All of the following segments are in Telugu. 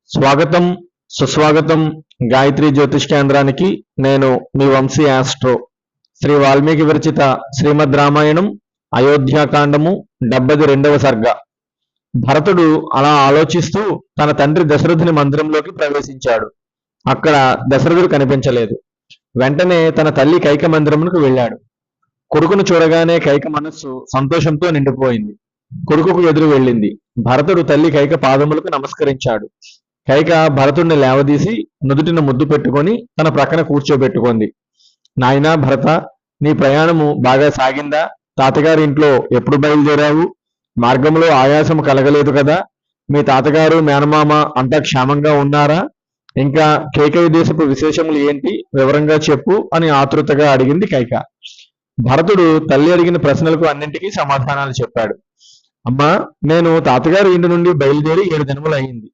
స్వాగతం, సుస్వాగతం గాయత్రి జ్యోతిష్ కేంద్రానికి. నేను మీ వంశీ ఆస్ట్రో. శ్రీ వాల్మీకి విరచిత శ్రీమద్ రామాయణం అయోధ్యాకాండము 72వ సర్గ. భరతుడు అలా ఆలోచిస్తూ తన తండ్రి దశరథుని మందిరంలోకి ప్రవేశించాడు. అక్కడ దశరథుడు కనిపించలేదు. వెంటనే తన తల్లి కైక మందిరమునకు వెళ్ళాడు. కొడుకును చూడగానే కైక మనస్సు సంతోషంతో నిండిపోయింది. కొడుకుకు ఎదురు వెళ్ళింది. భరతుడు తల్లి కైక పాదములకు నమస్కరించాడు. కైక భరతుడిని లేవదీసి నుదుటిన ముద్దు పెట్టుకొని తన ప్రక్కన కూర్చోబెట్టుకుంది. నాయనా భరత, నీ ప్రయాణము బాగా సాగిందా? తాతగారి ఇంట్లో ఎప్పుడు బయలుదేరావు? మార్గంలో ఆయాసం కలగలేదు కదా? మీ తాతగారు మేనమామ అంతా క్షేమంగా ఉన్నారా? ఇంకా కేకయ దేశపు విశేషములు ఏంటి? వివరంగా చెప్పు అని ఆతృతగా అడిగింది కైక. భరతుడు తల్లి అడిగిన ప్రశ్నలకు అన్నింటికీ సమాధానాలు చెప్పాడు. అమ్మా, నేను తాతగారి ఇంటి నుండి బయలుదేరి 7 దినములు అయింది.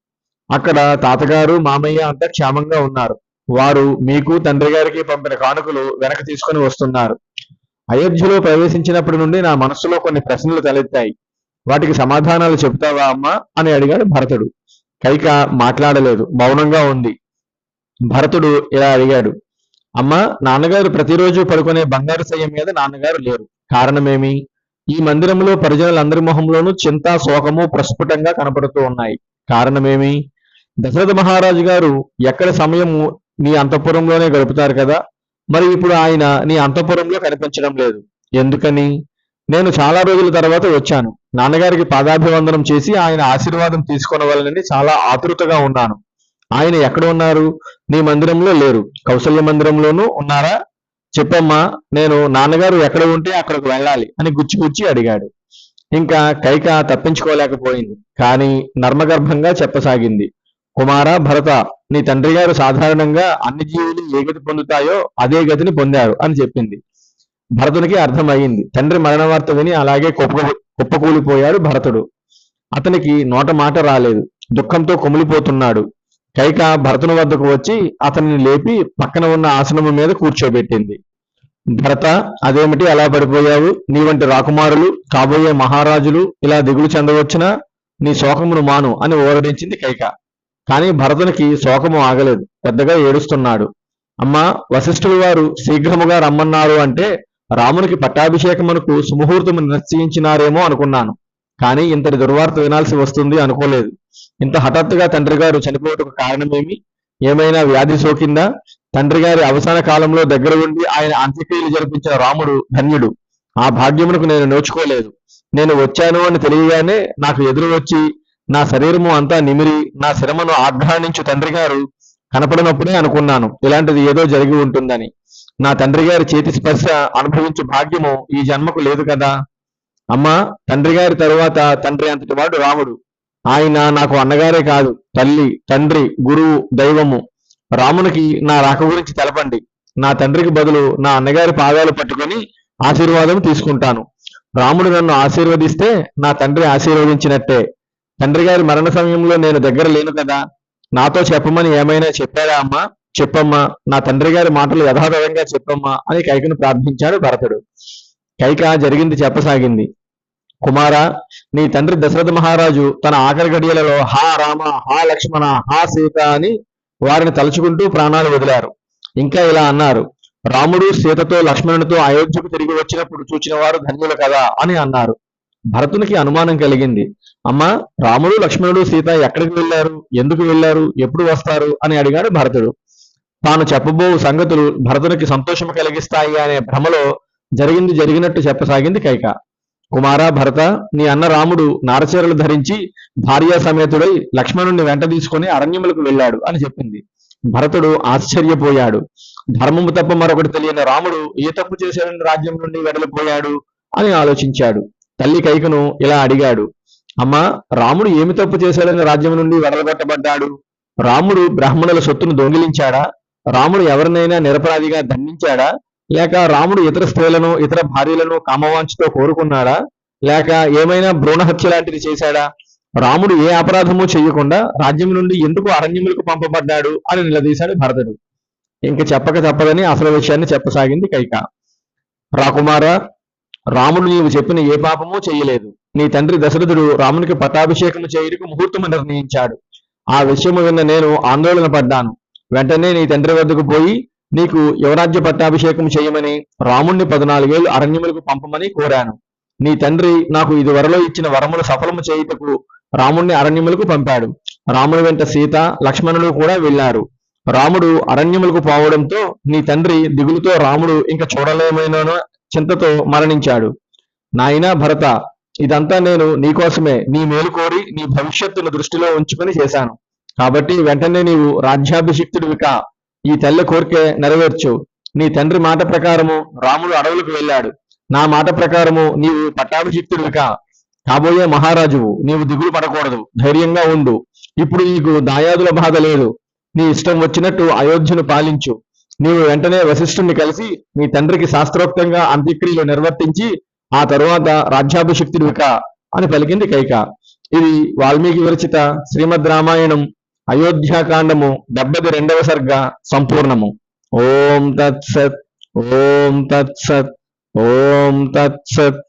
అక్కడ తాతగారు మామయ్య అంతా క్షేమంగా ఉన్నారు. వారు మీకు తండ్రి గారికి పంపిన కానుకలు వెనక తీసుకొని వస్తున్నారు. అయోధ్యలో ప్రవేశించినప్పటి నుండి నా మనస్సులో కొన్ని ప్రశ్నలు తలెత్తాయి. వాటికి సమాధానాలు చెబుతావా అమ్మా అని అడిగాడు భరతుడు. కైక మాట్లాడలేదు, మౌనంగా ఉంది. భరతుడు ఇలా అడిగాడు. అమ్మా, నాన్నగారు ప్రతిరోజు పడుకునే బంగారు శయ్య మీద నాన్నగారు లేరు. కారణమేమి? ఈ మందిరంలో పరిజనులందరి మొహంలోనూ చింత, శోకము ప్రస్ఫుటంగా కనపడుతూ ఉన్నాయి. కారణమేమి? దశరథ మహారాజు గారు ఎక్కడ సమయము నీ అంతఃపురంలోనే గడుపుతారు కదా, మరి ఇప్పుడు ఆయన నీ అంతఃపురంలో కనిపించడం లేదు. ఎందుకని? నేను చాలా రోజుల తర్వాత వచ్చాను. నాన్నగారికి పాదాభివందనం చేసి ఆయన ఆశీర్వాదం తీసుకొనవలనని చాలా ఆతృతగా ఉన్నాను. ఆయన ఎక్కడ ఉన్నారు? నీ మందిరంలో లేరు. కౌసల్య మందిరంలోనూ ఉన్నారా? చెప్పమ్మా, నేను నాన్నగారు ఎక్కడ ఉంటే అక్కడికి వెళ్ళాలి అని గుచ్చి అడిగాడు. ఇంకా కైక తప్పించుకోలేకపోయింది. కానీ నర్మగర్భంగా చెప్పసాగింది. కుమార భరత, నీ తండ్రి గారు సాధారణంగా అన్ని జీవులు ఏ గతి పొందుతాయో అదే గతిని పొందారు అని చెప్పింది. భరతునికి అర్థమయ్యింది. తండ్రి మరణ వార్త విని అలాగే కుప్పకూలిపోయాడు భరతుడు. అతనికి నోట మాట రాలేదు. దుఃఖంతో కుమిలిపోతున్నాడు. కైక భరతుని వద్దకు వచ్చి అతన్ని లేపి పక్కన ఉన్న ఆసనము మీద కూర్చోబెట్టింది. భరత, అదేమిటి అలా పడిపోయావు? నీ వంటి రాకుమారులు, కాబోయే మహారాజులు ఇలా దిగులు చెందవచ్చునా? నీ శోకమును మాను అని ఓరడించింది కైక. కానీ భరతునికి శోకము ఆగలేదు. పెద్దగా ఏడుస్తున్నాడు. అమ్మా, వశిష్ఠులు వారు శీఘ్రముగా రమ్మన్నారు అంటే రామునికి పట్టాభిషేకమునకు సుముహూర్తము నిశ్చయించినారేమో అనుకున్నాను. కానీ ఇంతటి దుర్వార్త వినాల్సి వస్తుంది అనుకోలేదు. ఇంత హఠాత్తుగా తండ్రి గారు చనిపోవటకు కారణమేమి? ఏమైనా వ్యాధి సోకిందా? తండ్రి గారి అవసాన కాలంలో దగ్గర ఉండి ఆయన అంత్యక్రియలు జరిపించిన రాముడు ధన్యుడు. ఆ భాగ్యమునకు నేను నోచుకోలేదు. నేను వచ్చాను అని తెలియగానే నాకు ఎదురు వచ్చి నా శరీరము అంతా నిమిరి నా శిరమును ఆఘ్రాణించు తండ్రి గారు కనపడినప్పుడే అనుకున్నాను ఇలాంటిది ఏదో జరిగి ఉంటుందని. నా తండ్రి గారి చేతి స్పర్శ అనుభవించు భాగ్యము ఈ జన్మకు లేదు కదా. అమ్మా, తండ్రి గారి తరువాత తండ్రి అంతటి వాడు రాముడు. ఆయన నాకు అన్నగారే కాదు, తల్లి, తండ్రి, గురువు, దైవము. రామునికి నా రాక గురించి తెలపండి. నా తండ్రికి బదులు నా అన్నగారి పాదాలు పట్టుకొని ఆశీర్వాదం తీసుకుంటాను. రాముడు నన్ను ఆశీర్వదిస్తే నా తండ్రి ఆశీర్వదించినట్టే. తండ్రి గారి మరణ సమయంలో నేను దగ్గర లేను కదా. నాతో చెప్పమని ఏమైనా చెప్పారా అమ్మా? చెప్పమ్మా, నా తండ్రి గారి మాటలు యథాతథంగా చెప్పమ్మా అని కైకను ప్రార్థించాడు భరతుడు. కైక జరిగింది చెప్పసాగింది. కుమార, నీ తండ్రి దశరథ మహారాజు తన ఆఖరి గడియలలో హా రామ, హా లక్ష్మణ, హా సీత అని వారిని తలుచుకుంటూ ప్రాణాలు వదిలారు. ఇంకా ఇలా అన్నారు. రాముడు సీతతో లక్ష్మణునితో అయోధ్యకు తిరిగి వచ్చినప్పుడు చూచిన వారు ధన్యులు కదా అని అన్నారు. భరతునికి అనుమానం కలిగింది. అమ్మా, రాముడు, లక్ష్మణుడు, సీత ఎక్కడికి వెళ్ళారు? ఎందుకు వెళ్ళారు? ఎప్పుడు వస్తారు అని అడిగాడు భరతుడు. తాను చెప్పబో సంగతులు భరతునికి సంతోషం కలిగిస్తాయి అనే భ్రమలో జరిగినట్టు చెప్పసాగింది కైక. కుమారా భరత, నీ అన్న రాముడు నారచీరలు ధరించి భార్యా సమేతుడై లక్ష్మణుణ్ణి వెంట తీసుకుని అరణ్యములకు వెళ్ళాడు అని చెప్పింది. భరతుడు ఆశ్చర్యపోయాడు. ధర్మము తప్ప మరొకటి తెలియని రాముడు ఏ తప్పు చేశాడని రాజ్యం నుండి వెడలిపోయాడు అని ఆలోచించాడు. తల్లి కైకను ఇలా అడిగాడు. అమ్మా, రాముడు ఏమి తప్పు చేశాడని రాజ్యం నుండి వెడలగొట్టబడ్డాడు? రాముడు బ్రాహ్మణుల సొత్తును దొంగిలించాడా? రాముడు ఎవరినైనా నిరపరాధిగా దండించాడా? లేక రాముడు ఇతర స్త్రీలను, ఇతర భార్యలను కామవాంఛతో కోరుకున్నాడా? లేక ఏమైనా భ్రూణహత్య లాంటిది చేశాడా? రాముడు ఏ అపరాధము చేయకుండా రాజ్యం నుండి ఎందుకు అరణ్యములకు పంపబడ్డాడు అని నిలదీశాడు భరతుడు. ఇంక చెప్పక తప్పదని అసలు విషయాన్ని చెప్పసాగింది కైక. రాకుమార, రాముడు నీవు చెప్పిన ఏ పాపమూ చెయ్యలేదు. నీ తండ్రి దశరథుడు రామునికి పట్టాభిషేకము చేయుటకు ముహూర్తము నిర్ణయించాడు. ఆ విషయము విన్న నేను ఆందోళన పడ్డాను. వెంటనే నీ తండ్రి వద్దకు పోయి నీకు యువరాజ్య పట్టాభిషేకం చేయమని, రాముణ్ణి 14 ఏళ్లు అరణ్యములకు పంపమని కోరాను. నీ తండ్రి నాకు ఇదివరలో ఇచ్చిన వరములు సఫలము చేయుటకు రాముణ్ణి అరణ్యములకు పంపాడు. రాముని వెంట సీత, లక్ష్మణులు కూడా వెళ్లారు. రాముడు అరణ్యములకు పోవడంతో నీ తండ్రి దిగులుతో రాముడు ఇంక చూడలేమేనో చింతతో మరణించాడు. నాయనా భరత, ఇదంతా నేను నీకోసమే, నీ మేలు కోరి నీ భవిష్యత్తును దృష్టిలో ఉంచుకొని చేశాను. కాబట్టి వెంటనే నీవు రాజ్యాభిషిక్తుడివి కా. ఈ తల్లి కోరిక నెరవేర్చు. నీ తండ్రి మాట ప్రకారము రాముడు అడవులకు వెళ్ళాడు. నా మాట ప్రకారము నీవు పట్టాభిషిక్తుడివి కా. కాబోయే మహారాజువు. నీవు దిగులు పడకూడదు, ధైర్యంగా ఉండు. ఇప్పుడు నీకు దాయాదుల బాధ లేదు. నీ ఇష్టం వచ్చినట్టు అయోధ్యను పాలించు. నీవు వెంటనే వశిష్ఠుణ్ణి కలిసి నీ తండ్రికి శాస్త్రోక్తంగా అంత్యక్రియలు నిర్వర్తించి ఆ తరువాత రాజ్యాభిషిక్తుడివి కా అని పలికింది కైక. ఇది వాల్మీకి విరచిత శ్రీమద్ రామాయణం అయోధ్యాకాండము 72వ సర్గ సంపూర్ణము. ఓం తత్సత్. ఓం తత్సత్. ఓం తత్సత్.